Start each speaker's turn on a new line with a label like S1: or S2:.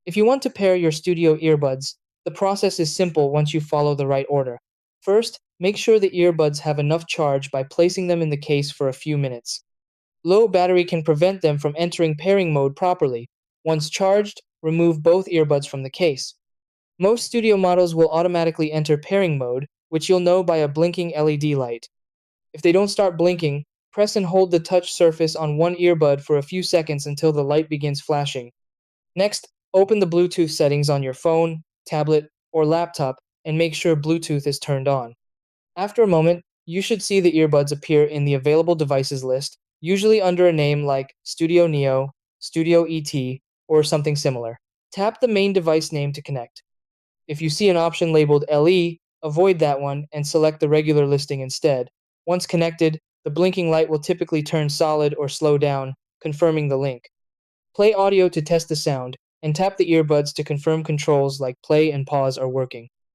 S1: If you want to pair your studio earbuds, the process is simple once you follow the right order. First, make sure the earbuds have enough charge by placing them in the case for a few minutes. Low battery can prevent them from entering pairing mode properly. Once charged, remove both earbuds from the case. Most studio models will automatically enter pairing mode, which you'll know by a blinking LED light. If they don't start blinking, press and hold the touch surface on one earbud for a few seconds until the light begins flashing. Next, open the Bluetooth settings on your phone, tablet, or laptop and make sure Bluetooth is turned on. After a moment, you should see the earbuds appear in the available devices list, usually under a name like Studio Neo, Studio ET, or something similar. Tap the main device name to connect. If you see an option labeled LE, avoid that one and select the regular listing instead. Once connected, the blinking light will typically turn solid or slow down, confirming the link. Play audio to test the sound, and tap the earbuds to confirm controls like play and pause are working.